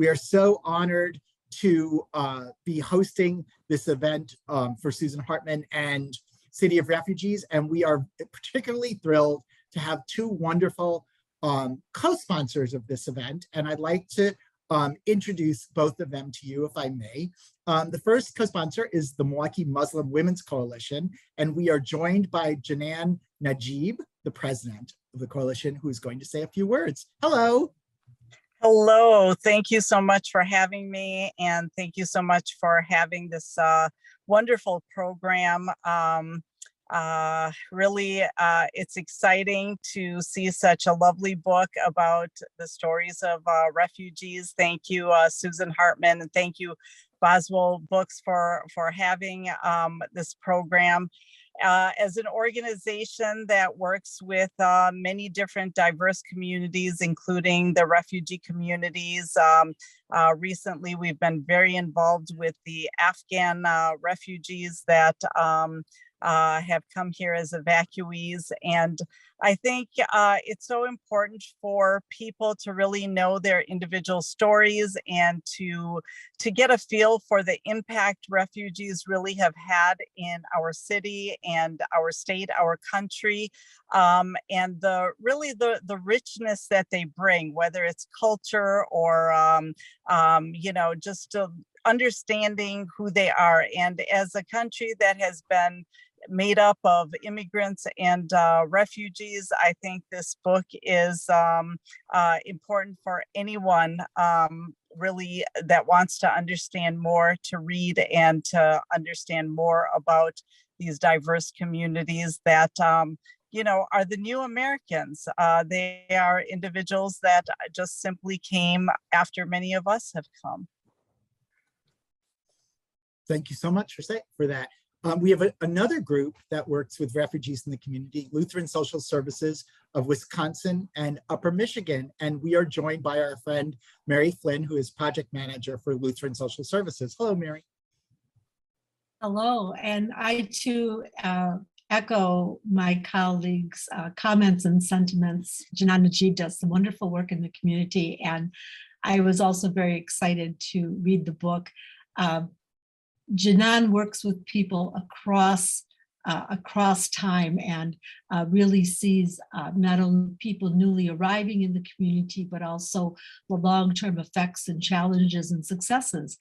We are so honored to be hosting this event for Susan Hartman and City of Refugees, and we are particularly thrilled to have two wonderful co-sponsors of this event, and I'd like to introduce both of them to you, if I may. The first co-sponsor is the Milwaukee Muslim Women's Coalition, and we are joined by Janan Najib, the president of the coalition, who is going to say a few words. Hello. Hello, thank you so much for having me, and thank you so much for having this wonderful program. Really, it's exciting to see such a lovely book about the stories of refugees. Thank you, Susan Hartman, and thank you, Boswell Books, for having this program. As an organization that works with many different diverse communities, including the refugee communities. Recently, we've been very involved with the Afghan refugees that have come here as evacuees. And I think it's so important for people to really know their individual stories and to get a feel for the impact refugees really have had in our city and our state, our country, and the richness that they bring, whether it's culture or just understanding who they are. And as a country that has been made up of immigrants and refugees, I think this book is important for anyone really that wants to understand more, to read and to understand more about these diverse communities that are the new Americans. They are individuals that just simply came after many of us have come. Thank you so much for that. We have another group that works with refugees in the community, Lutheran Social Services of Wisconsin and Upper Michigan. And we are joined by our friend, Mary Flynn, who is project manager for Lutheran Social Services. Hello, Mary. Hello, and I too echo my colleagues' comments and sentiments. Janan Najib does some wonderful work in the community, and I was also very excited to read the book. Janan works with people across time and really sees not only people newly arriving in the community, but also the long-term effects and challenges and successes.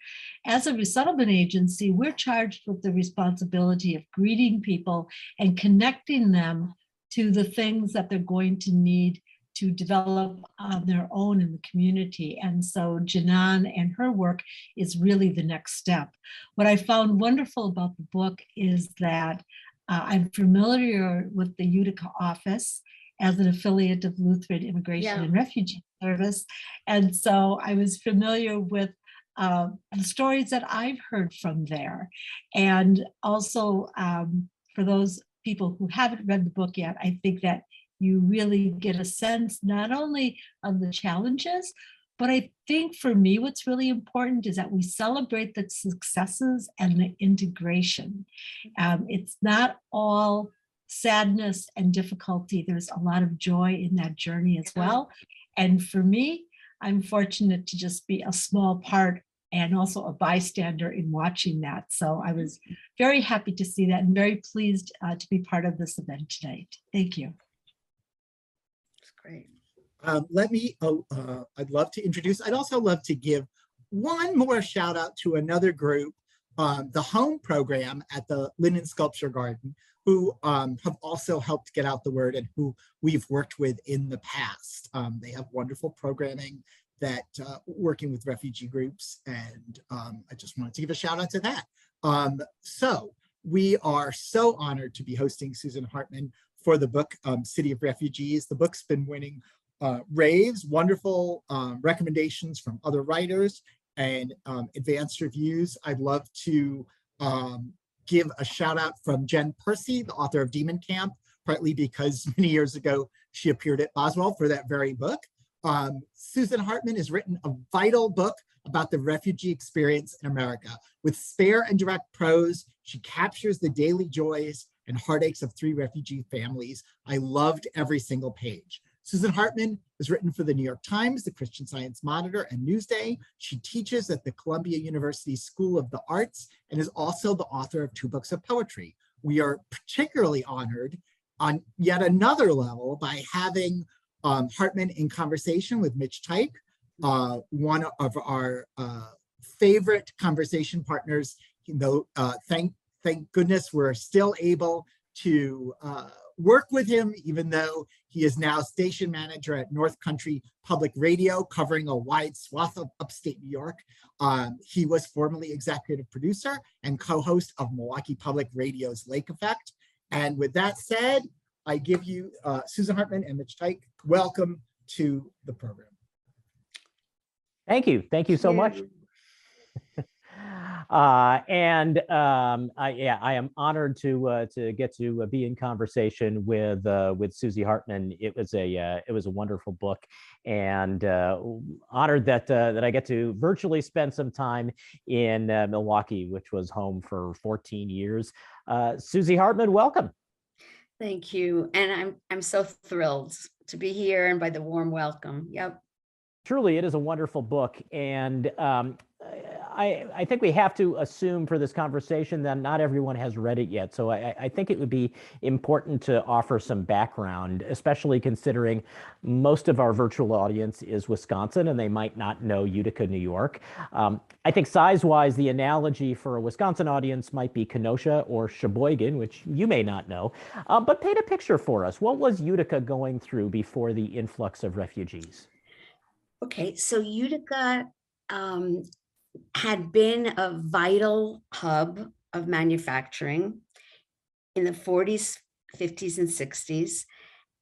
As a resettlement agency, we're charged with the responsibility of greeting people and connecting them to the things that they're going to need to develop on their own in the community. And so Janan and her work is really the next step. What I found wonderful about the book is that I'm familiar with the Utica office as an affiliate of Lutheran Immigration and Refugee Service. And so I was familiar with the stories that I've heard from there. And also for those people who haven't read the book yet, I think that you really get a sense not only of the challenges, but I think for me, what's really important is that we celebrate the successes and the integration. It's not all sadness and difficulty. There's a lot of joy in that journey as well. And for me, I'm fortunate to just be a small part and also a bystander in watching that. So I was very happy to see that and very pleased to be part of this event tonight. Thank you. Great. I'd love to introduce, I'd also love to give one more shout out to another group, the Home Program at the Linen Sculpture Garden, who have also helped get out the word and who we've worked with in the past. They have wonderful programming that working with refugee groups, and I just wanted to give a shout out to that. So we are so honored to be hosting Susan Hartman for the book, City of Refugees. The book's been winning raves, wonderful recommendations from other writers and advanced reviews. I'd love to give a shout out from Jen Percy, the author of Demon Camp, partly because many years ago, she appeared at Boswell for that very book. Susan Hartman has written a vital book about the refugee experience in America. With spare and direct prose, she captures the daily joys and heartaches of 3 refugee families. I loved every single page. Susan Hartman has written for the New York Times, the Christian Science Monitor, and Newsday. She teaches at the Columbia University School of the Arts and is also the author of 2 books of poetry. We are particularly honored on yet another level by having Hartman in conversation with Mitch Teich, one of our favorite conversation partners. Thank goodness we're still able to work with him, even though he is now station manager at North Country Public Radio, covering a wide swath of upstate New York. He was formerly executive producer and co-host of Milwaukee Public Radio's Lake Effect. And with that said, I give you Susan Hartman and Mitch Teich. Welcome to the program. Thank you. Thank you so much. I am honored to get to be in conversation with Susie Hartman. It was a wonderful book, and honored that I get to virtually spend some time in Milwaukee, which was home for 14 years. Susie Hartman, welcome. Thank you, and I'm so thrilled to be here and by the warm welcome. Yep. Truly, it is a wonderful book, and I think we have to assume for this conversation that not everyone has read it yet. So I think it would be important to offer some background, especially considering most of our virtual audience is Wisconsin and they might not know Utica, New York. I think size-wise, the analogy for a Wisconsin audience might be Kenosha or Sheboygan, which you may not know. But paint a picture for us. What was Utica going through before the influx of refugees? Okay, so Utica had been a vital hub of manufacturing in the 40s, 50s, and 60s.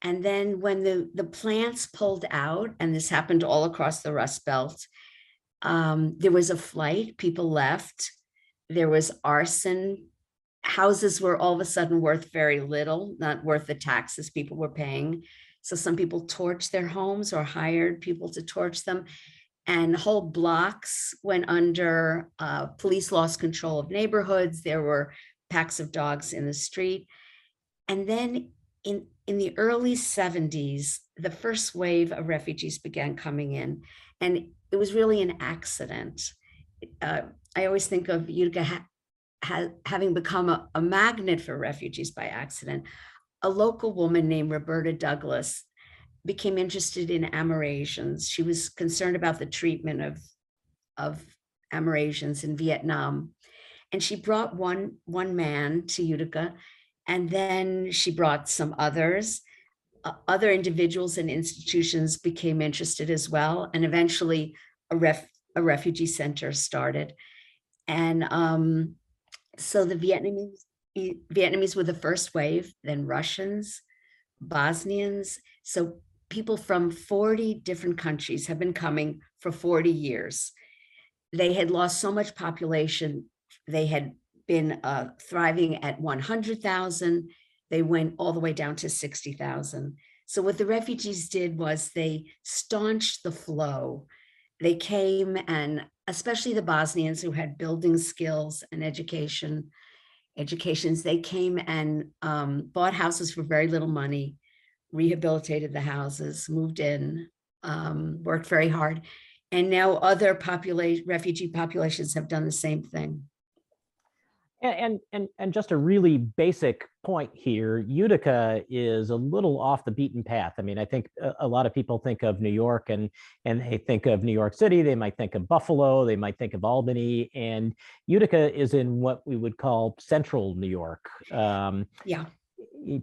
And then when the plants pulled out, and this happened all across the Rust Belt, there was a flight, people left, there was arson, houses were all of a sudden worth very little, not worth the taxes people were paying. So some people torched their homes or hired people to torch them. And whole blocks went under, police lost control of neighborhoods. There were packs of dogs in the street. And then in the early 70s, the first wave of refugees began coming in. And it was really an accident. I always think of Utica having become a magnet for refugees by accident. A local woman named Roberta Douglas became interested in Amerasians. She was concerned about the treatment of Amerasians in Vietnam. And she brought one man to Utica, and then she brought some others. Other individuals and institutions became interested as well. And eventually a refugee center started. And so the Vietnamese were the first wave, then Russians, Bosnians. So people from 40 different countries have been coming for 40 years. They had lost so much population. They had been thriving at 100,000. They went all the way down to 60,000. So what the refugees did was they staunched the flow. They came, and especially the Bosnians who had building skills and educations, they came and bought houses for very little money, rehabilitated the houses, moved in, worked very hard. And now other refugee populations have done the same thing. And just a really basic point here, Utica is a little off the beaten path. I mean, I think a lot of people think of New York and they think of New York City, they might think of Buffalo, they might think of Albany, and Utica is in what we would call central New York. Yeah.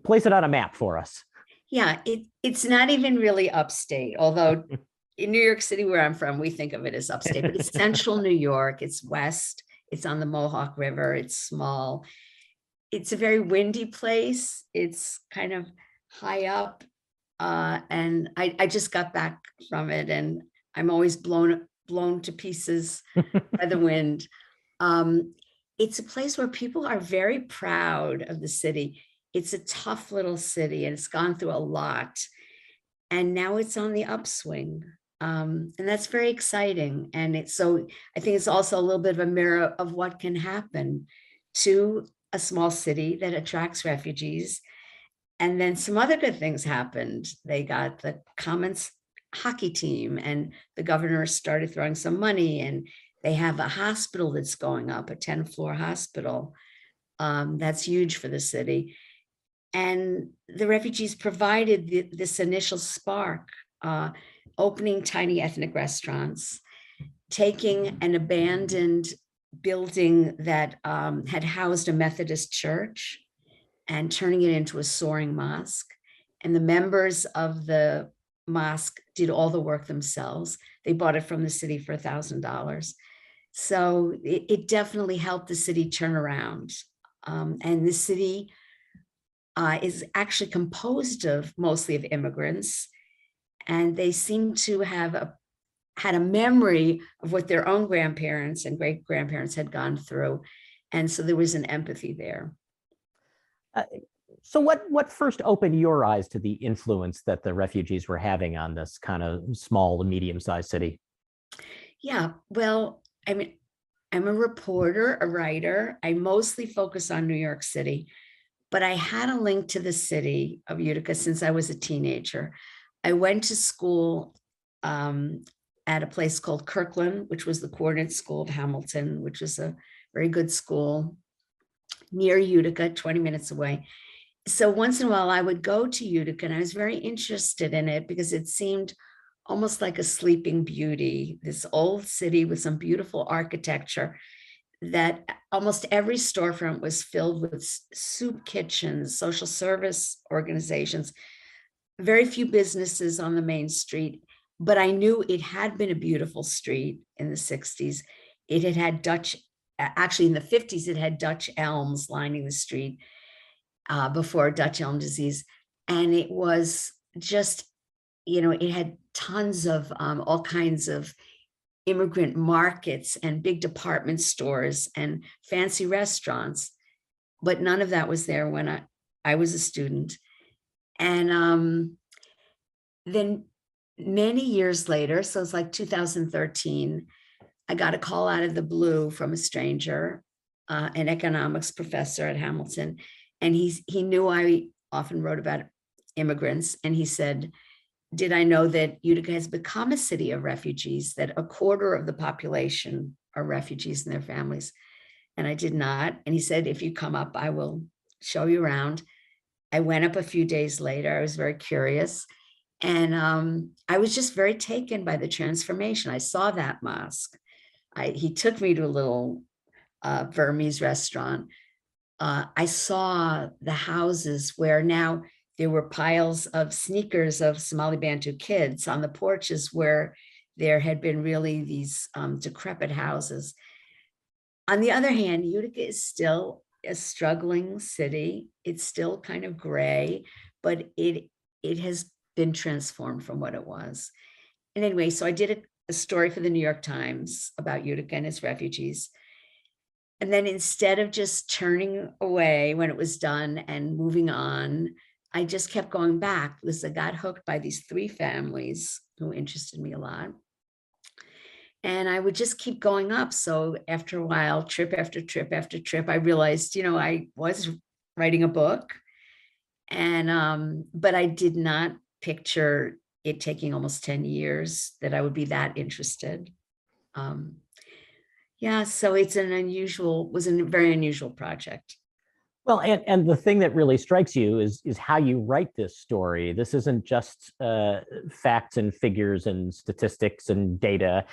Place it on a map for us. Yeah, it's not even really upstate, although in New York City, where I'm from, we think of it as upstate, but it's central New York, it's west. It's on the Mohawk River. It's small. It's a very windy place. It's kind of high up. And I just got back from it, and I'm always blown to pieces by the wind. It's a place where people are very proud of the city. It's a tough little city, and it's gone through a lot. And now it's on the upswing. And that's very exciting. And I think it's also a little bit of a mirror of what can happen to a small city that attracts refugees. And then some other good things happened. They got the Commons hockey team, and the governor started throwing some money, and they have a hospital that's going up, a 10-floor hospital. That's huge for the city. And the refugees provided this initial spark, opening tiny ethnic restaurants, taking an abandoned building that had housed a Methodist church and turning it into a soaring mosque. And the members of the mosque did all the work themselves. They bought it from the city for $1,000. So it definitely helped the city turn around. And the city is actually composed of mostly of immigrants, and they seem to have had a memory of what their own grandparents and great grandparents had gone through. And so there was an empathy there. So what first opened your eyes to the influence that the refugees were having on this kind of small to medium-sized city? Yeah, well, I mean, I'm a reporter, a writer. I mostly focus on New York City, but I had a link to the city of Utica since I was a teenager. I went to school at a place called Kirkland, which was the coordinate school of Hamilton, which is a very good school near Utica, 20 minutes away. So once in a while I would go to Utica, and I was very interested in it because it seemed almost like a sleeping beauty, this old city with some beautiful architecture, that almost every storefront was filled with soup kitchens, social service organizations, very few businesses on the main street. But I knew it had been a beautiful street in the 60s. It had had Dutch, actually in the 50s, it had Dutch elms lining the street before Dutch elm disease. And it was just, it had tons of all kinds of immigrant markets and big department stores and fancy restaurants. But none of that was there when I was a student. And then many years later, so it's like 2013, I got a call out of the blue from a stranger, an economics professor at Hamilton. And he knew I often wrote about immigrants. And he said, did I know that Utica has become a city of refugees, that a quarter of the population are refugees and their families? And I did not. And he said, if you come up, I will show you around. I went up a few days later. I was very curious. And I was just very taken by the transformation. I saw that mosque. He took me to a little Burmese restaurant. I saw the houses where now there were piles of sneakers of Somali Bantu kids on the porches where there had been really these decrepit houses. On the other hand, Utica is still a struggling city. It's still kind of gray, but it has been transformed from what it was. And anyway, so I did a story for the New York Times about Utica and its refugees. And then instead of just turning away when it was done and moving on, I just kept going back because I got hooked by these three families who interested me a lot. And I would just keep going up. So after a while, trip after trip after trip, I realized, I was writing a book. And but I did not picture it taking almost 10 years that I would be that interested. Yeah, so it's was a very unusual project. Well, and the thing that really strikes you is how you write this story. This isn't just facts and figures and statistics and data.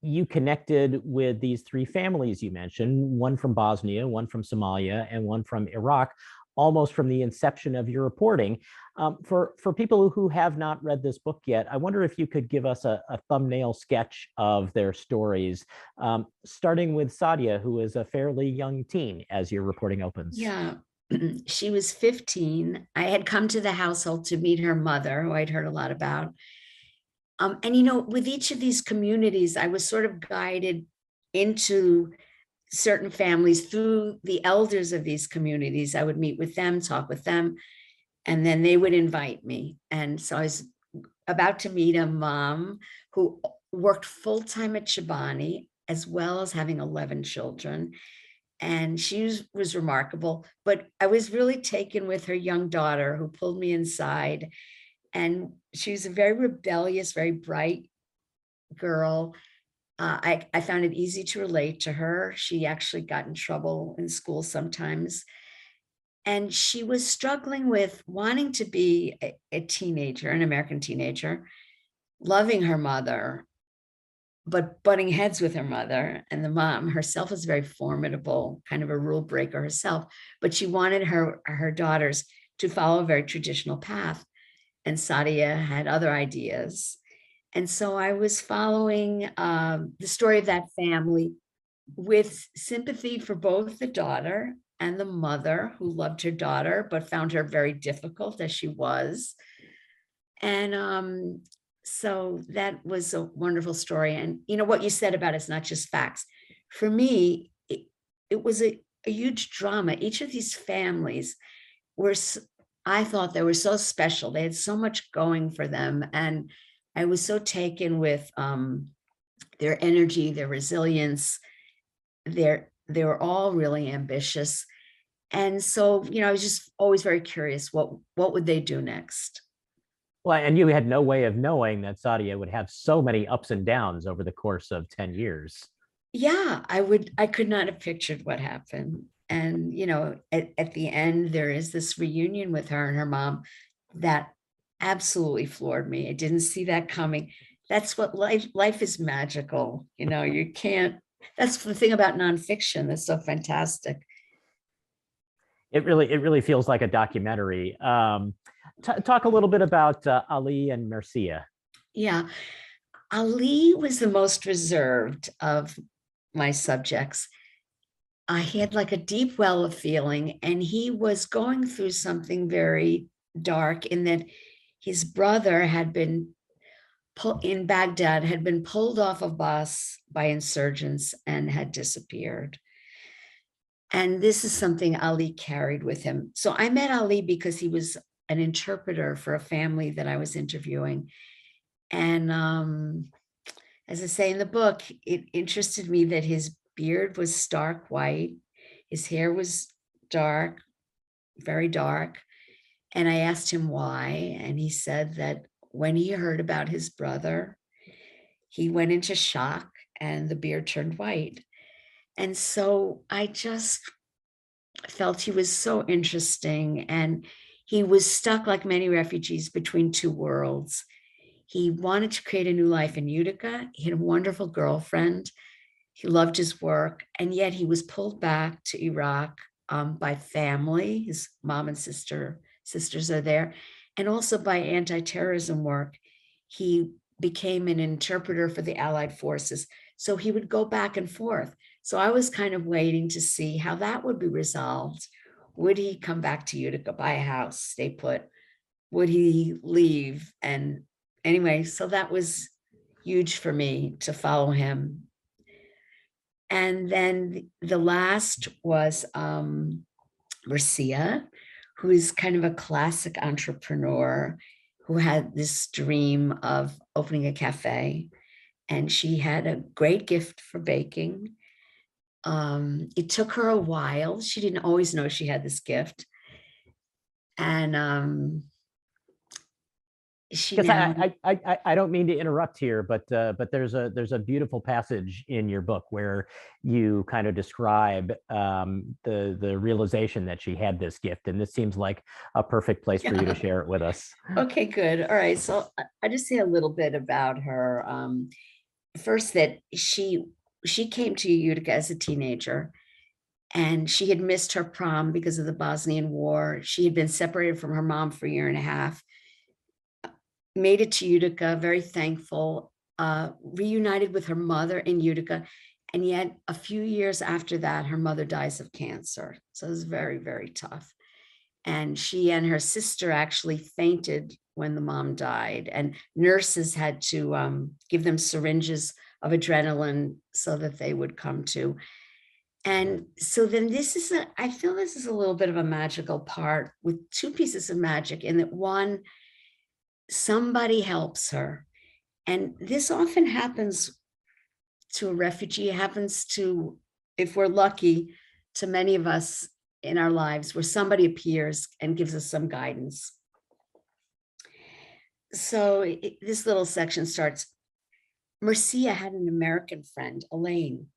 You connected with these three families you mentioned, one from Bosnia, one from Somalia, and one from Iraq, almost from the inception of your reporting. For people who have not read this book yet, I wonder if you could give us a thumbnail sketch of their stories, starting with Sadia, who is a fairly young teen as your reporting opens. Yeah, she was 15. I had come to the household to meet her mother, who I'd heard a lot about. And with each of these communities, I was sort of guided into certain families through the elders of these communities. I would meet with them, talk with them, and then they would invite me. And so I was about to meet a mom who worked full-time at Chobani, as well as having 11 children. and was remarkable. But I was really taken with her young daughter, who pulled me inside. And she was a very rebellious, very bright girl. I found it easy to relate to her. She actually got in trouble in school sometimes. And she was struggling with wanting to be a teenager, an American teenager, loving her mother, but butting heads with her mother. And the mom herself was very formidable, kind of a rule breaker herself, but she wanted her daughters to follow a very traditional path. And Sadia had other ideas. And so I was following the story of that family with sympathy for both the daughter and the mother, who loved her daughter, but found her very difficult as she was. And so that was a wonderful story. And you know what you said about it's not just facts. For me, it was a huge drama. Each of these families I thought they were so special. They had so much going for them. And I was so taken with their energy, their resilience. They were all really ambitious. And so, you know, I was just always very curious, what would they do next? Well, and you had no way of knowing that Sadia would have so many ups and downs over the course of 10 years. Yeah, I could not have pictured what happened. And, you know, at the end, there is this reunion with her and her mom that absolutely floored me. I didn't see that coming. That's what life is magical. You know, you can't, that's the thing about nonfiction that's so fantastic. It really feels like a documentary. Talk a little bit about Ali and Mercia. Yeah, Ali was the most reserved of my subjects. He had like a deep well of feeling, and he was going through something very dark in that his brother had been in Baghdad, had been pulled off a bus by insurgents and had disappeared. And this is something Ali carried with him. So I met Ali because he was an interpreter for a family that I was interviewing. And as I say in the book, it interested me that his beard was stark white. His hair was dark, very dark. And I asked him why. And he said that when he heard about his brother, he went into shock and the beard turned white. And so I just felt he was so interesting. And he was stuck, like many refugees, between two worlds. He wanted to create a new life in Utica. He had a wonderful girlfriend. He loved his work. And yet he was pulled back to Iraq by family. His mom and sisters are there. And also by anti-terrorism work. He became an interpreter for the Allied forces. So he would go back and forth. So I was kind of waiting to see how that would be resolved. Would he come back to Utica, buy a house, stay put? Would he leave? And anyway, so that was huge for me to follow him. And then the last was Mercia, who is kind of a classic entrepreneur who had this dream of opening a cafe. And she had a great gift for baking. It took her a while. She didn't always know she had this gift. And she now, I don't mean to interrupt here, but there's a beautiful passage in your book where you kind of describe the realization that she had this gift, and this seems like a perfect place for you to share it with us. Okay, good. All right. So I just say a little bit about her. First, that she came to Utica as a teenager, and she had missed her prom because of the Bosnian War. She had been separated from her mom for a year and a half. Made it to Utica, very thankful, reunited with her mother in Utica. And yet a few years after that, her mother dies of cancer. So it was very, very tough. And she and her sister actually fainted when the mom died. And nurses had to give them syringes of adrenaline so that they would come to. And so then I feel this is a little bit of a magical part with two pieces of magic, in that one, somebody helps her. And this often happens to a refugee. It happens to, if we're lucky, to many of us in our lives where somebody appears and gives us some guidance. So this little section starts, Mercia had an American friend, Elaine.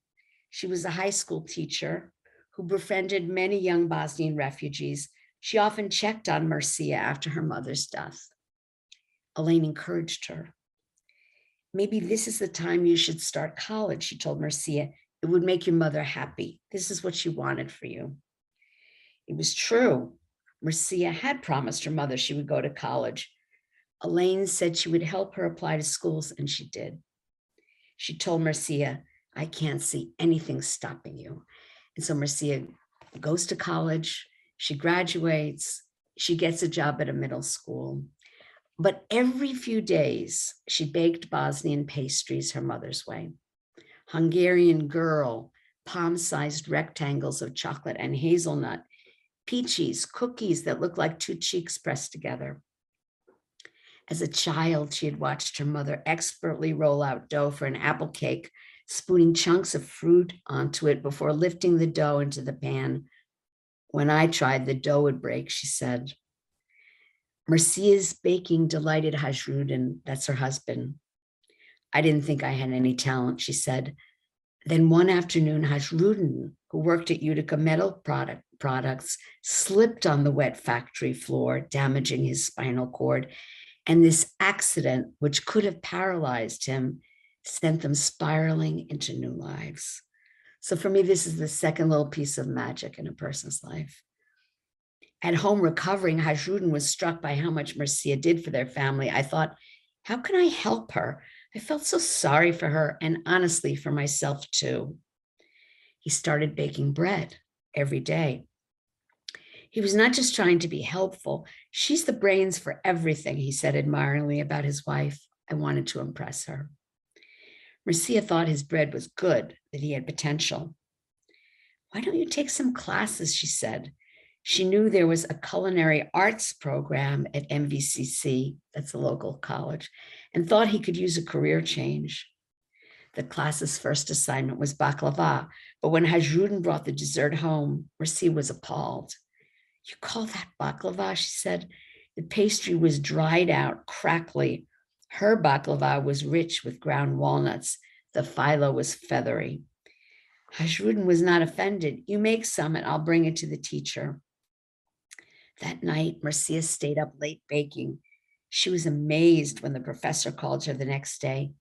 She was a high school teacher who befriended many young Bosnian refugees. She often checked on Mercia after her mother's death. Elaine encouraged her. Maybe this is the time you should start college, she told Mercia. It would make your mother happy. This is what she wanted for you. It was true. Mercia had promised her mother she would go to college. Elaine said she would help her apply to schools, and she did. She told Mercia, I can't see anything stopping you. And so Mercia goes to college, she graduates, she gets a job at a middle school. But every few days, she baked Bosnian pastries her mother's way. Hungarian girl, palm-sized rectangles of chocolate and hazelnut, peaches, cookies that look like two cheeks pressed together. As a child, she had watched her mother expertly roll out dough for an apple cake, spooning chunks of fruit onto it before lifting the dough into the pan. When I tried, the dough would break, she said. Mercia's baking delighted Hajrudin, that's her husband. I didn't think I had any talent, she said. Then one afternoon, Hajrudin, who worked at Utica Metal Products, slipped on the wet factory floor, damaging his spinal cord. And this accident, which could have paralyzed him, sent them spiraling into new lives. So for me, this is the second little piece of magic in a person's life. At home recovering, Hajrudin was struck by how much Mercia did for their family. I thought, how can I help her? I felt so sorry for her and honestly for myself too. He started baking bread every day. He was not just trying to be helpful. She's the brains for everything, he said admiringly about his wife. I wanted to impress her. Mercia thought his bread was good, that he had potential. Why don't you take some classes, she said. She knew there was a culinary arts program at MVCC, that's a local college, and thought he could use a career change. The class's first assignment was baklava, but when Hajrudin brought the dessert home, Mercia was appalled. You call that baklava, she said. The pastry was dried out, crackly. Her baklava was rich with ground walnuts. The phyllo was feathery. Hajrudin was not offended. You make some and I'll bring it to the teacher. That night, Mercia stayed up late baking. She was amazed when the professor called her the next day.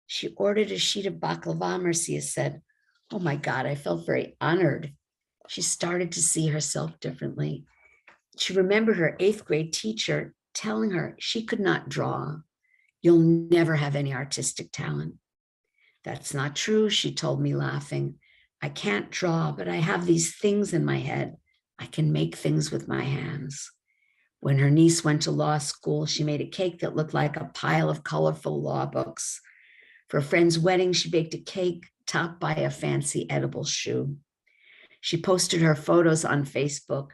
She ordered a sheet of baklava, Mercia said. Oh my God, I felt very honored. She started to see herself differently. She remembered her 8th grade teacher telling her she could not draw. You'll never have any artistic talent. That's not true, she told me, laughing. I can't draw, but I have these things in my head. I can make things with my hands. When her niece went to law school, she made a cake that looked like a pile of colorful law books. For a friend's wedding, she baked a cake topped by a fancy edible shoe. She posted her photos on Facebook.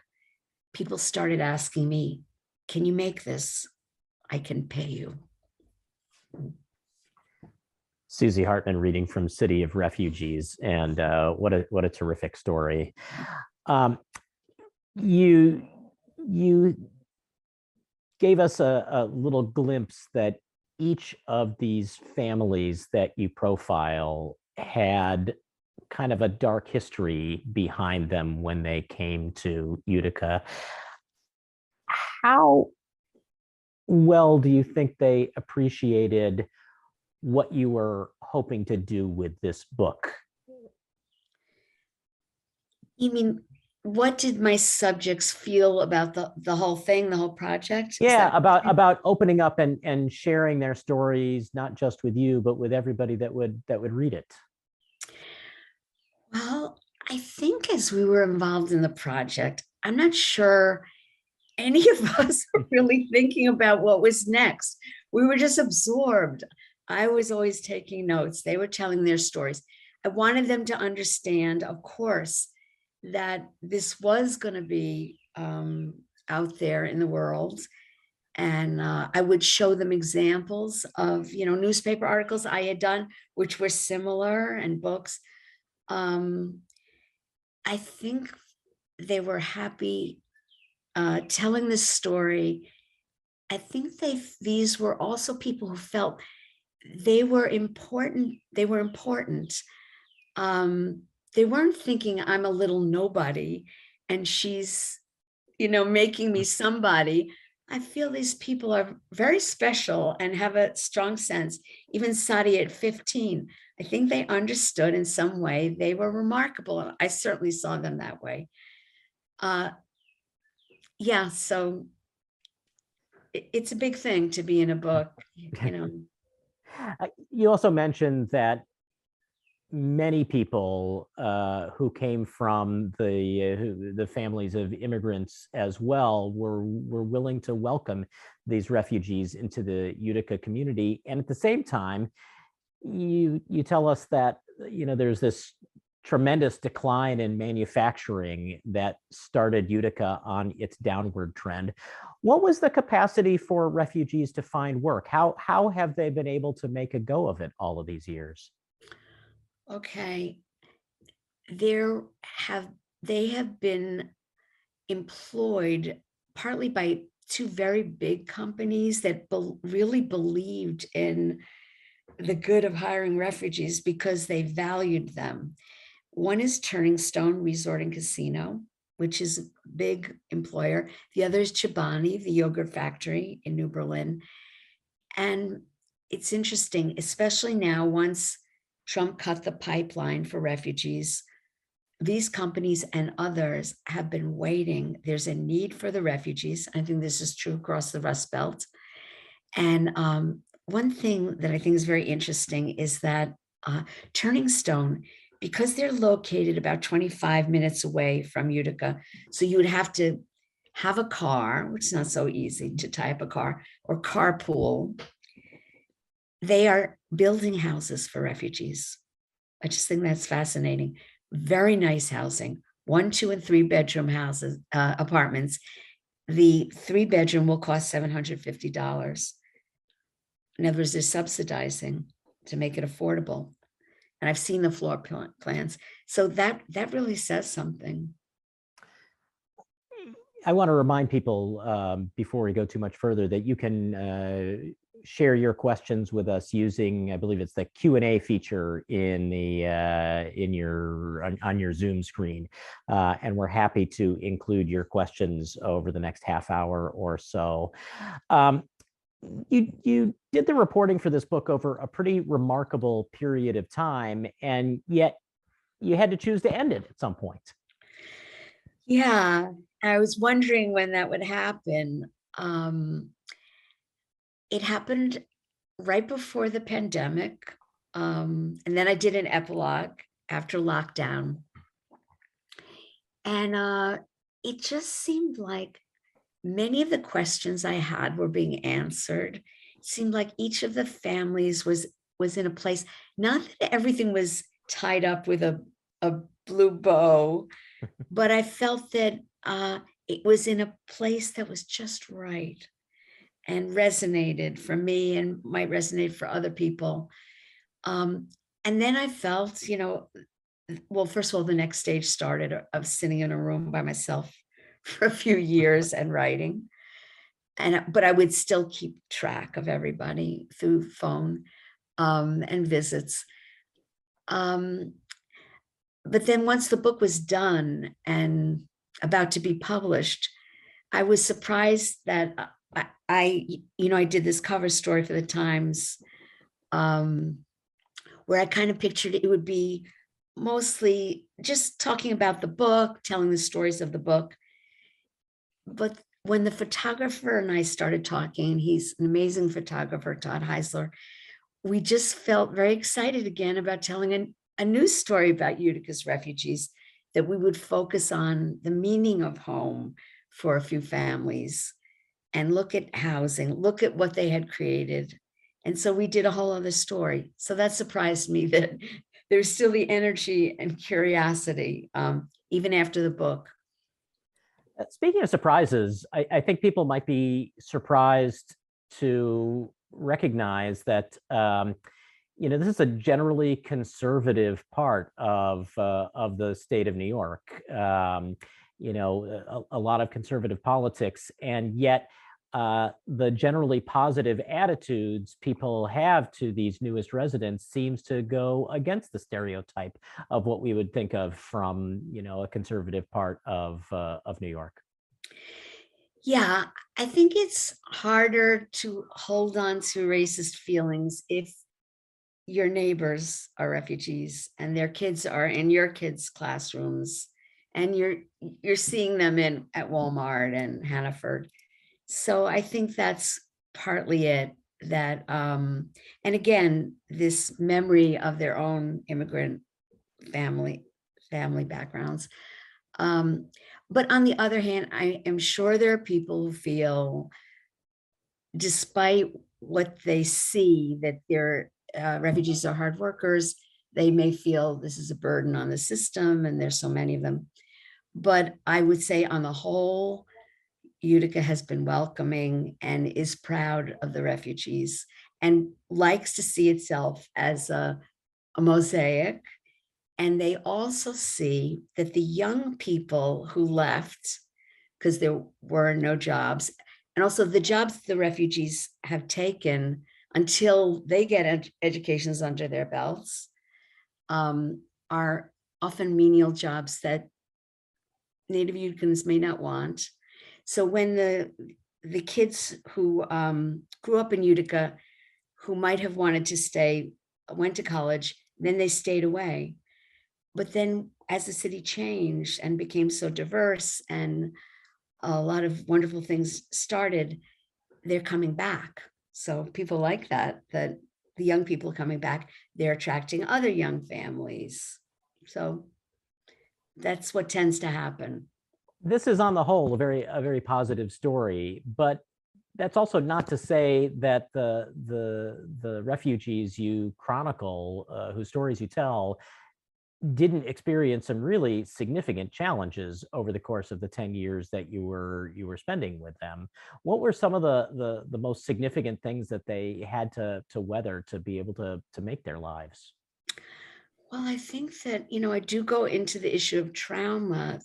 People started asking me, can you make this? I can pay you. Susie Hartman reading from City of Refugees, and what a terrific story. You gave us a little glimpse that each of these families that you profile had kind of a dark history behind them when they came to Utica. How well do you think they appreciated what you were hoping to do with this book? You mean, what did my subjects feel about the whole thing, the whole project? Yeah, about opening up and sharing their stories, not just with you, but with everybody that would read it. Well, I think as we were involved in the project, I'm not sure any of us were really thinking about what was next. We were just absorbed. I was always taking notes. They were telling their stories. I wanted them to understand, of course, that this was going to be out there in the world. And I would show them examples of, newspaper articles I had done, which were similar, and books. I I think they were happy telling this story. I think these were also people who felt they were important. They were important. They weren't thinking I'm a little nobody and she's, making me somebody. I feel these people are very special and have a strong sense. Even Sadi at 15, I think they understood in some way they were remarkable. I certainly saw them that way. Yeah, so it's a big thing to be in a book, You also mentioned that many people who came from the families of immigrants as well were willing to welcome these refugees into the Utica community. And at the same time, you tell us that there's this tremendous decline in manufacturing that started Utica on its downward trend. What was the capacity for refugees to find work? How have they been able to make a go of it all of these years? Okay, they have been employed partly by two very big companies that really believed in the good of hiring refugees because they valued them. One is Turning Stone Resort and Casino, which is a big employer. The other is Chobani, the yogurt factory in New Berlin. And it's interesting, especially now, once Trump cut the pipeline for refugees, these companies and others have been waiting. There's a need for the refugees. I think this is true across the Rust Belt. And one thing that I think is very interesting is that Turning Stone, because they're located about 25 minutes away from Utica, so you would have to have a car, which is not so easy to tie up a car, or carpool. They are building houses for refugees. I just think that's fascinating. Very nice housing, 1, 2, and 3 bedroom houses, apartments. The 3-bedroom will cost $750. In other words, they're subsidizing to make it affordable. And I've seen the floor plans. So that really says something. I want to remind people before we go too much further that you can share your questions with us using, I believe it's the Q&A feature in the on your Zoom screen, and we're happy to include your questions over the next half hour or so. You did the reporting for this book over a pretty remarkable period of time, and yet you had to choose to end it at some point. Yeah, I was wondering when that would happen. It happened right before the pandemic. And then I did an epilogue after lockdown. And it just seemed like many of the questions I had were being answered. It seemed like each of the families was in a place, not that everything was tied up with a blue bow, but I felt that it was in a place that was just right and resonated for me and might resonate for other people. And then I felt, well, first of all, the next stage started of sitting in a room by myself for a few years and writing. But I would still keep track of everybody through phone and visits. But then once the book was done and about to be published, I was surprised that I did this cover story for the Times, where I kind of pictured it would be mostly just talking about the book, telling the stories of the book. But when the photographer and I started talking, he's an amazing photographer, Todd Heisler, we just felt very excited again about telling a new story about Utica's refugees, that we would focus on the meaning of home for a few families and look at housing, look at what they had created. And so we did a whole other story. So that surprised me that there's still the energy and curiosity, even after the book. Speaking of surprises, I think people might be surprised to recognize that this is a generally conservative part of the state of New York. A lot of conservative politics, and yet the generally positive attitudes people have to these newest residents seems to go against the stereotype of what we would think of from, a conservative part of New York. Yeah, I think it's harder to hold on to racist feelings if your neighbors are refugees and their kids are in your kids' classrooms, and you're seeing them at Walmart and Hannaford. So I think that's partly it, that and again, this memory of their own immigrant family backgrounds. But on the other hand, I am sure there are people who feel, despite what they see, that their refugees are hard workers, they may feel this is a burden on the system, and there's so many of them. But I would say on the whole, Utica has been welcoming and is proud of the refugees and likes to see itself as a mosaic. And they also see that the young people who left, because there were no jobs, and also the jobs the refugees have taken until they get educations under their belts, are often menial jobs that Native Uticans may not want. So when the kids who grew up in Utica, who might have wanted to stay, went to college, then they stayed away. But then as the city changed and became so diverse and a lot of wonderful things started, they're coming back. So people like that the young people coming back, they're attracting other young families. So that's what tends to happen. This is on the whole a very positive story, but that's also not to say that the refugees you chronicle, whose stories you tell, didn't experience some really significant challenges over the course of the 10 years that you were spending with them. What were some of the most significant things that they had to weather to be able to make their lives? Well, I think that, I do go into the issue of trauma,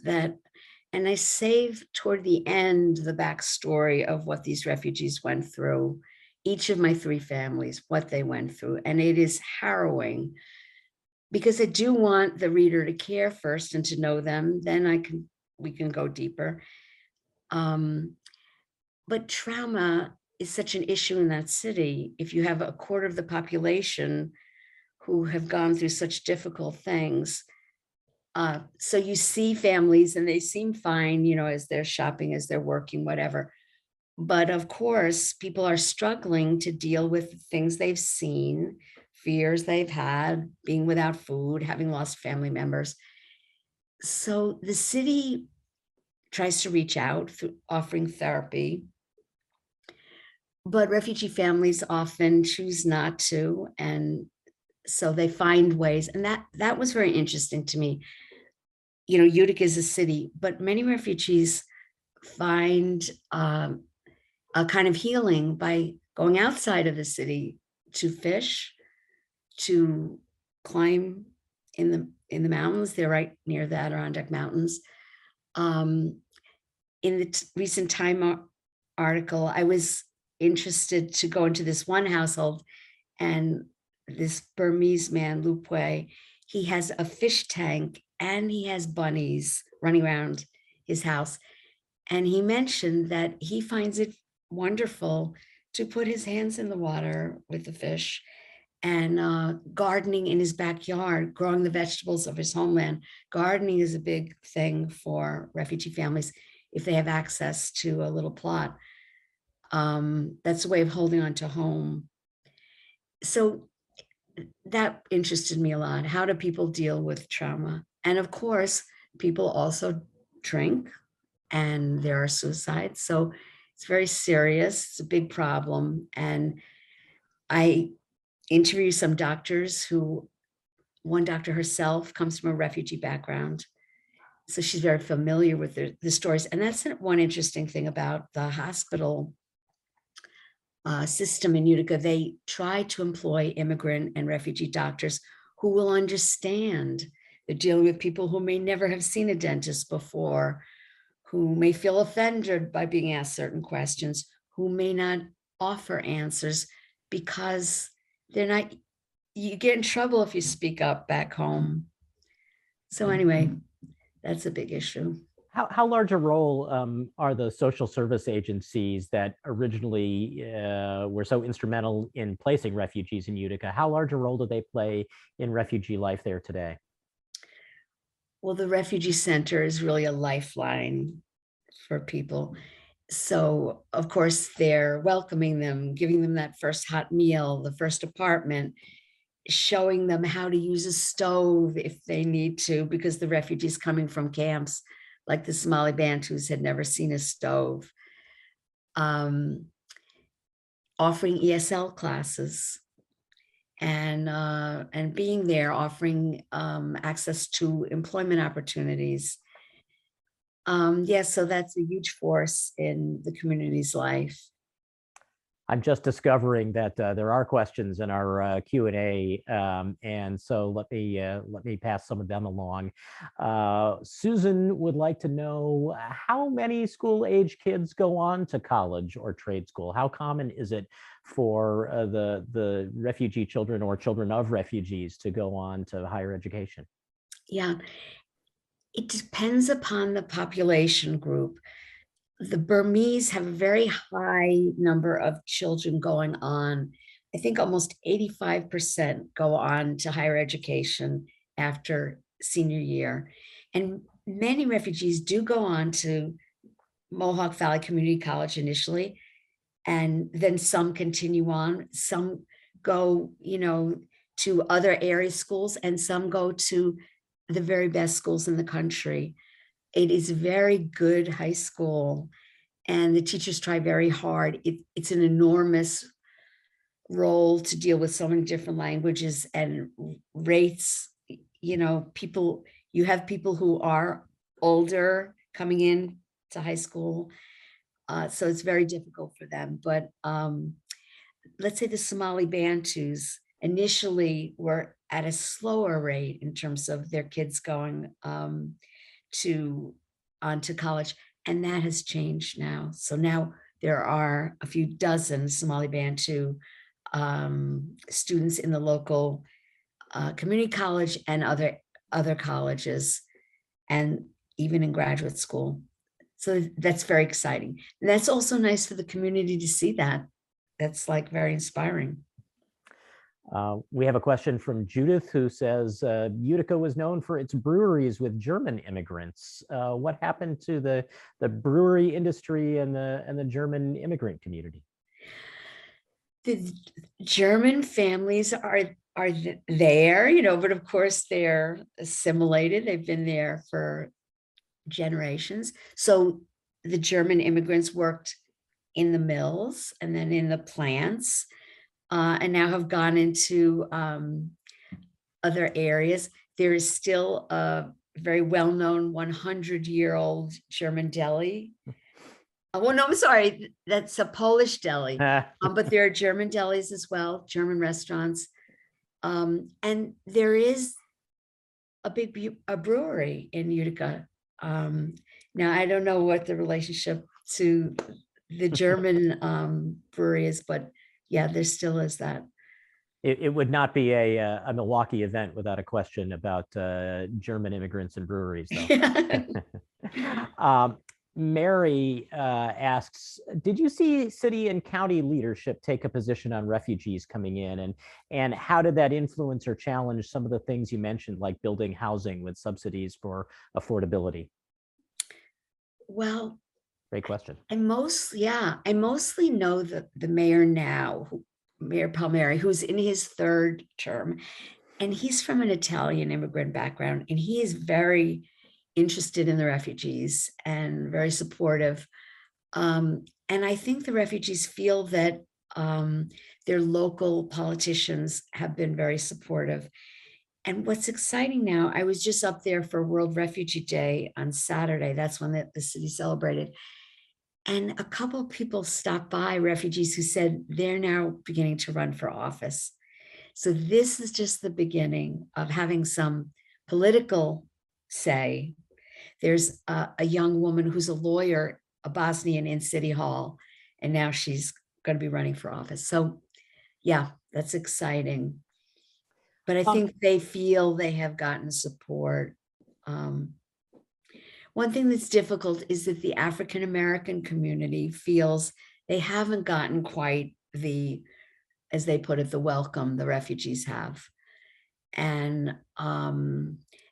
and I save toward the end the backstory of what these refugees went through, each of my three families, what they went through. And it is harrowing, because I do want the reader to care first and to know them. Then we can go deeper. But trauma is such an issue in that city. If you have a quarter of the population who have gone through such difficult things, so you see families and they seem fine, as they're shopping, as they're working, whatever. But of course, people are struggling to deal with things they've seen, fears they've had, being without food, having lost family members. So the city tries to reach out through offering therapy, but refugee families often choose not to. And so they find ways. And that was very interesting to me. Utica is a city, but many refugees find a kind of healing by going outside of the city to fish, to climb in the mountains. They're right near the Adirondack Mountains. In the recent Time article, I was interested to go into this one household, and this Burmese man, Lupwe, he has a fish tank and he has bunnies running around his house. And he mentioned that he finds it wonderful to put his hands in the water with the fish, and gardening in his backyard, growing the vegetables of his homeland. Gardening is a big thing for refugee families if they have access to a little plot. That's a way of holding on to home. So that interested me a lot. How do people deal with trauma? And of course, people also drink, and there are suicides. So it's very serious. It's a big problem. And I interview some doctors one doctor herself comes from a refugee background. So she's very familiar with the stories. And that's one interesting thing about the hospital system in Utica, they try to employ immigrant and refugee doctors who will understand. They're dealing with people who may never have seen a dentist before, who may feel offended by being asked certain questions, who may not offer answers because they're not, you get in trouble if you speak up back home. So anyway, that's a big issue. How large a role are the social service agencies that originally were so instrumental in placing refugees in Utica? How large a role do they play in refugee life there today? Well, the refugee center is really a lifeline for people. So of course they're welcoming them, giving them that first hot meal, the first apartment, showing them how to use a stove if they need to, because the refugees coming from camps, like the Somali Bantus, had never seen a stove. Offering ESL classes and being there, offering access to employment opportunities. So that's a huge force in the community's life. I'm just discovering that there are questions in our Q&A, and so let me pass some of them along. Susan would like to know how many school-age kids go on to college or trade school. How common is it for the refugee children or children of refugees to go on to higher education? Yeah, it depends upon the population group. The Burmese have a very high number of children going on. I think almost 85% go on to higher education after senior year. And many refugees do go on to Mohawk Valley Community College initially, and then some continue on. Some go, to other area schools, and some go to the very best schools in the country. It is a very good high school, and the teachers try very hard. It's an enormous role to deal with so many different languages and rates. You have people who are older coming in to high school, so it's very difficult for them. But let's say the Somali Bantus initially were at a slower rate in terms of their kids going on to college, and that has changed now. So now there are a few dozen Somali Bantu students in the local community college and other colleges, and even in graduate school. So that's very exciting. And that's also nice for the community to see that. That's like very inspiring. We have a question from Judith, who says, Utica was known for its breweries with German immigrants. What happened to the brewery industry and the German immigrant community? The German families are there, but of course they're assimilated. They've been there for generations. So the German immigrants worked in the mills and then in the plants, and now have gone into other areas. There is still a very well-known 100-year-old German deli. Well, no, I'm sorry, that's a Polish deli, but there are German delis as well, German restaurants. And there is a brewery in Utica. Now, I don't know what the relationship to the German brewery is, but yeah, there still is that. It would not be a Milwaukee event without a question about German immigrants and breweries, though. Mary asks, did you see city and county leadership take a position on refugees coming in, and how did that influence or challenge some of the things you mentioned, like building housing with subsidies for affordability? Well, great question. I mostly know the mayor now, Mayor Palmieri, who's in his third term, and he's from an Italian immigrant background, and he is very interested in the refugees and very supportive. And I think the refugees feel that their local politicians have been very supportive. And what's exciting now, I was just up there for World Refugee Day on Saturday. That's when the city celebrated. And a couple of people stopped by, refugees, who said they're now beginning to run for office. So this is just the beginning of having some political say. There's a young woman who's a lawyer, a Bosnian, in City Hall, and now she's going to be running for office. So yeah, that's exciting. But I think they feel they have gotten support. One thing that's difficult is that the African American community feels they haven't gotten quite the, as they put it, the welcome the refugees have. And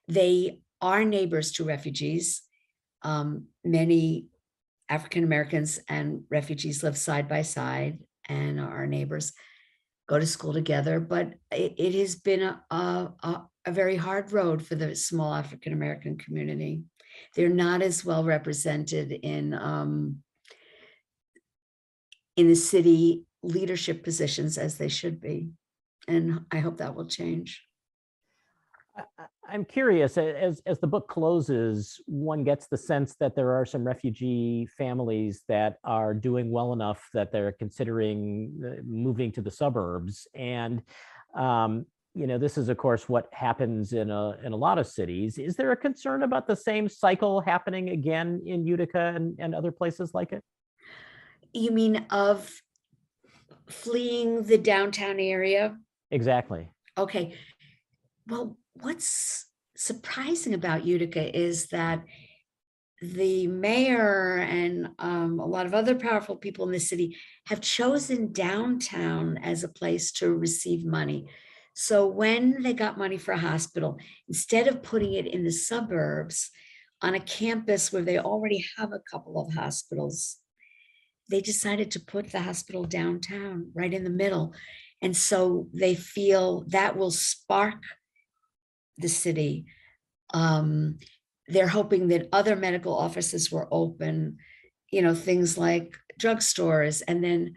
they are neighbors to refugees. Many African Americans and refugees live side by side and are neighbors, go to school together, but it has been a very hard road for the small African American community. They're not as well represented in the city leadership positions as they should be. And I hope that will change. I'm curious, as the book closes, one gets the sense that there are some refugee families that are doing well enough that they're considering moving to the suburbs. And this is, of course, what happens in a lot of cities. Is there a concern about the same cycle happening again in Utica and other places like it? You mean of fleeing the downtown area? Exactly. Okay. Well, what's surprising about Utica is that the mayor and a lot of other powerful people in the city have chosen downtown as a place to receive money. So when they got money for a hospital, instead of putting it in the suburbs on a campus where they already have a couple of hospitals, they decided to put the hospital downtown, right in the middle. And so they feel that will spark the city. They're hoping that other medical offices will open, things like drugstores, and then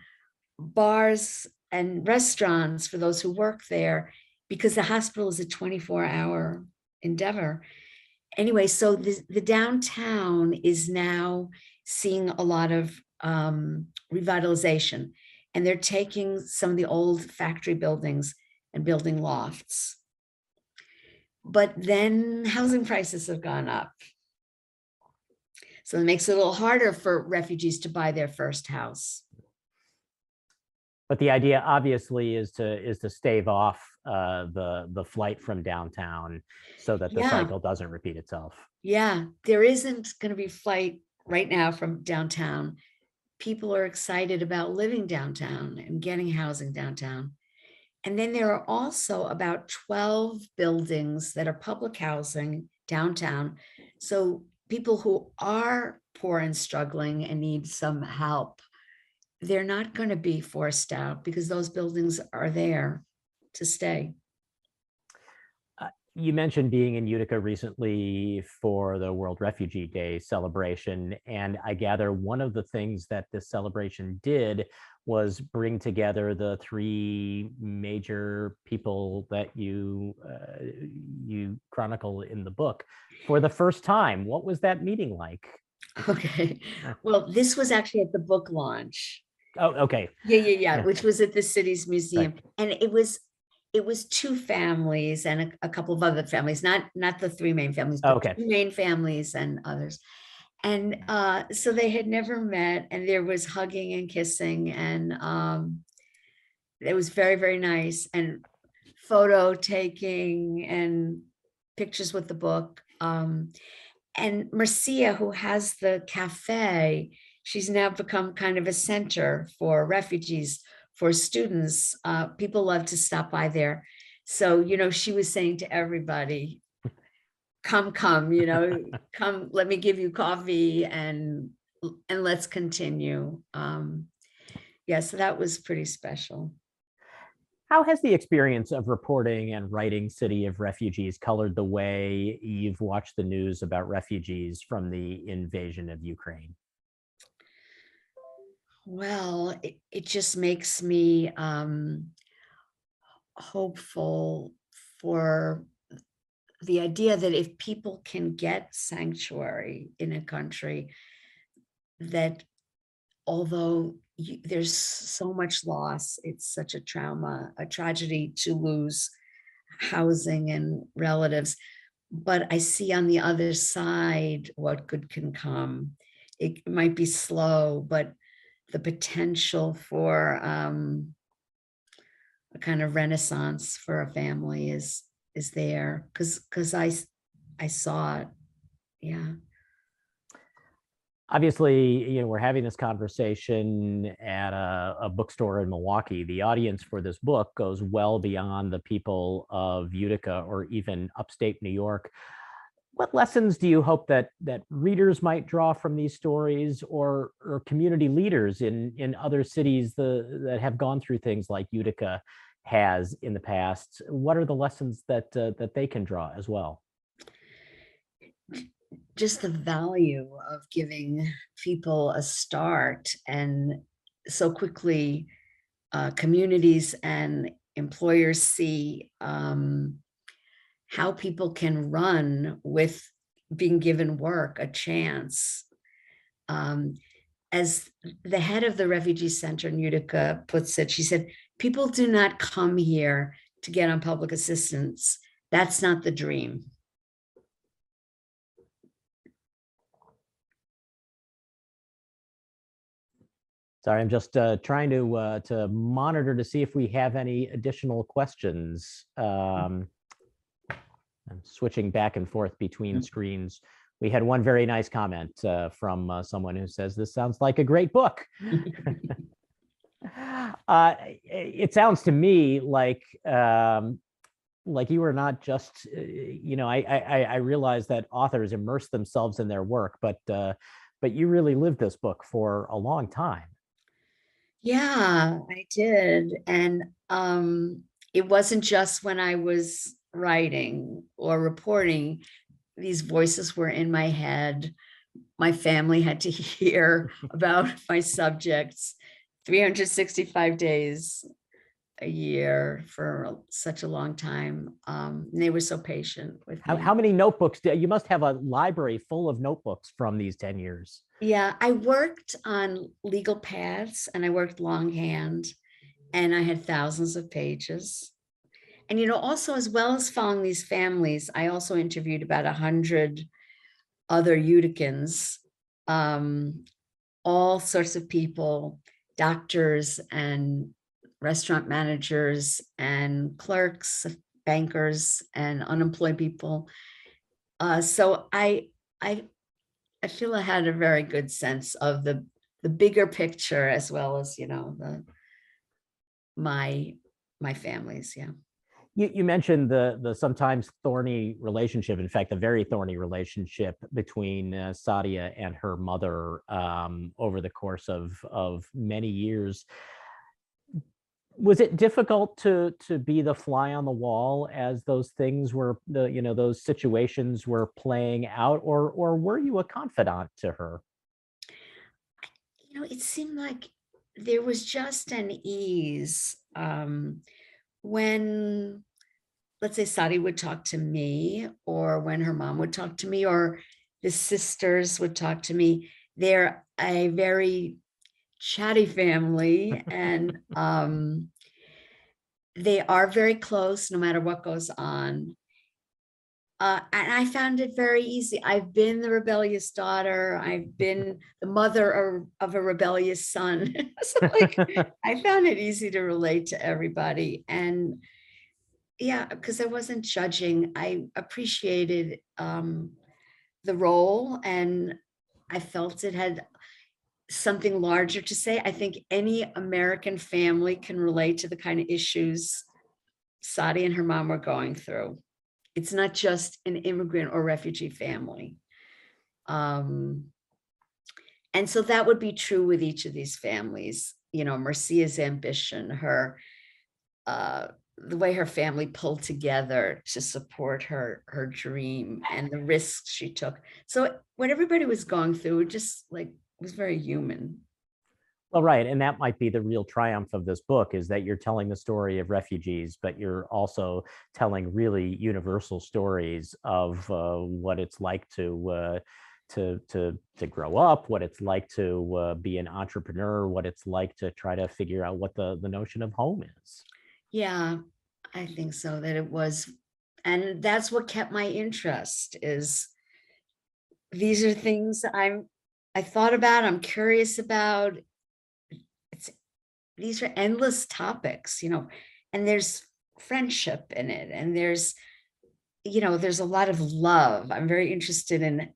bars and restaurants for those who work there, because the hospital is a 24-hour endeavor. Anyway, so the downtown is now seeing a lot of revitalization, and they're taking some of the old factory buildings and building lofts. But then housing prices have gone up. So it makes it a little harder for refugees to buy their first house. But the idea, obviously, is to stave off the flight from downtown so that the cycle doesn't repeat itself. Yeah, there isn't going to be flight right now from downtown. People are excited about living downtown and getting housing downtown. And then there are also about 12 buildings that are public housing downtown. So people who are poor and struggling and need some help, they're not going to be forced out because those buildings are there to stay. You mentioned being in Utica recently for the World Refugee Day celebration, and I gather one of the things that this celebration did was bring together the three major people that you chronicle in the book for the first time. What was that meeting like? Okay, well, this was actually at the book launch. Oh, okay. Yeah. Which was at the city's museum, right. And it was two families and a couple of other families, not the three main families, but okay. two main families and others. And so they had never met, and there was hugging and kissing, and it was very, very nice, and photo taking and pictures with the book. And Mercia, who has the cafe, she's now become kind of a center for refugees, for students. People love to stop by there. So, she was saying to everybody, come, come, let me give you coffee and let's continue. So that was pretty special. How has the experience of reporting and writing City of Refugees colored the way you've watched the news about refugees from the invasion of Ukraine? Well, it just makes me hopeful for the idea that if people can get sanctuary in a country, that although there's so much loss, it's such a trauma, a tragedy to lose housing and relatives. But I see on the other side what good can come. It might be slow, but the potential for a kind of renaissance for a family is there, because I saw it. Yeah. Obviously, we're having this conversation at a bookstore in Milwaukee. The audience for this book goes well beyond the people of Utica or even upstate New York. What lessons do you hope that readers might draw from these stories, or community leaders in other cities that have gone through things like Utica has in the past? What are the lessons that they can draw as well? Just the value of giving people a start, and so quickly communities and employers see how people can run with being given work, a chance. As the head of the Refugee Center in Utica puts it, she said, people do not come here to get on public assistance. That's not the dream. Sorry, I'm just trying to monitor to see if we have any additional questions. I'm switching back and forth between screens. We had one very nice comment from someone who says, "This sounds like a great book." It sounds to me like you are not just, I realize that authors immerse themselves in their work, but you really lived this book for a long time. Yeah, I did. And it wasn't just when I was writing or reporting. These voices were in my head. My family had to hear about my subjects 365 days a year for such a long time. And they were so patient with me. How many notebooks? You must have a library full of notebooks from these 10 years. Yeah, I worked on legal paths and I worked longhand, and I had thousands of pages. And, also, as well as following these families, I also interviewed about 100 other Uticans, all sorts of people, doctors and restaurant managers and clerks, bankers and unemployed people. So I feel I had a very good sense of the bigger picture, as well as, my families. Yeah. You mentioned the sometimes thorny relationship, in fact, a very thorny relationship between Sadia and her mother over the course of many years. Was it difficult to be the fly on the wall as those things were, those situations were playing out, or were you a confidant to her? It seemed like there was just an ease when, let's say, Sadia would talk to me, or when her mom would talk to me, or the sisters would talk to me. They're a very chatty family, and they are very close no matter what goes on. And I found it very easy. I've been the rebellious daughter. I've been the mother of a rebellious son. So I found it easy to relate to everybody. And yeah, because I wasn't judging. I appreciated the role, and I felt it had something larger to say. I think any American family can relate to the kind of issues Sadia and her mom were going through. It's not just an immigrant or refugee family. And so that would be true with each of these families. Mercia's ambition, her the way her family pulled together to support her dream, and the risks she took. So what everybody was going through just was very human. Well, right. And that might be the real triumph of this book, is that you're telling the story of refugees, but you're also telling really universal stories of what it's like to to grow up, what it's like to be an entrepreneur, what it's like to try to figure out what the notion of home is. Yeah, I think so, that it was. And that's what kept my interest, is these are things I thought about, I'm curious about. These are endless topics, and there's friendship in it, and there's a lot of love. I'm very interested in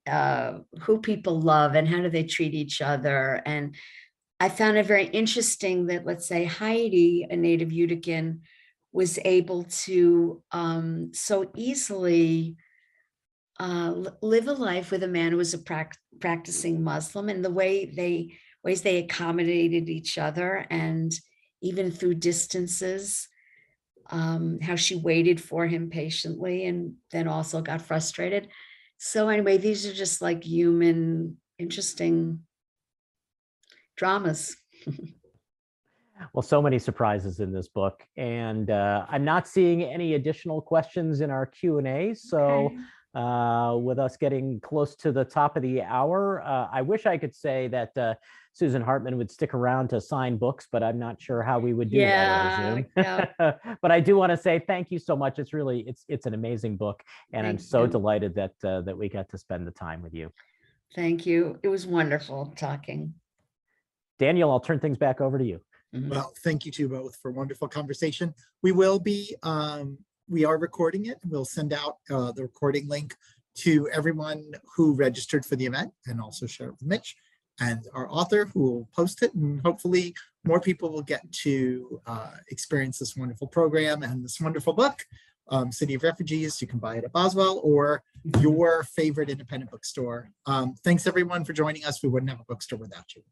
who people love and how do they treat each other. And I found it very interesting that, let's say, Heidi, a native Utican, was able to so easily live a life with a man who was a practicing Muslim, and the ways they accommodated each other, and even through distances, how she waited for him patiently and then also got frustrated. So anyway, these are just like human, interesting dramas. Well, so many surprises in this book, and I'm not seeing any additional questions in our Q&A. So with us getting close to the top of the hour, I wish I could say that Susan Hartman would stick around to sign books, but I'm not sure how we would do that over Zoom. Yeah. But I do want to say thank you so much. It's really, it's an amazing book, and I'm so delighted that that we got to spend the time with you. Thank you. It was wonderful talking. Daniel, I'll turn things back over to you. Well, thank you to both for a wonderful conversation. We will be, we are recording it. We'll send out the recording link to everyone who registered for the event, and also share it with Mitch and our author, who will post it. And hopefully more people will get to experience this wonderful program and this wonderful book, City of Refugees. You can buy it at Boswell or your favorite independent bookstore. Thanks everyone for joining us. We wouldn't have a bookstore without you.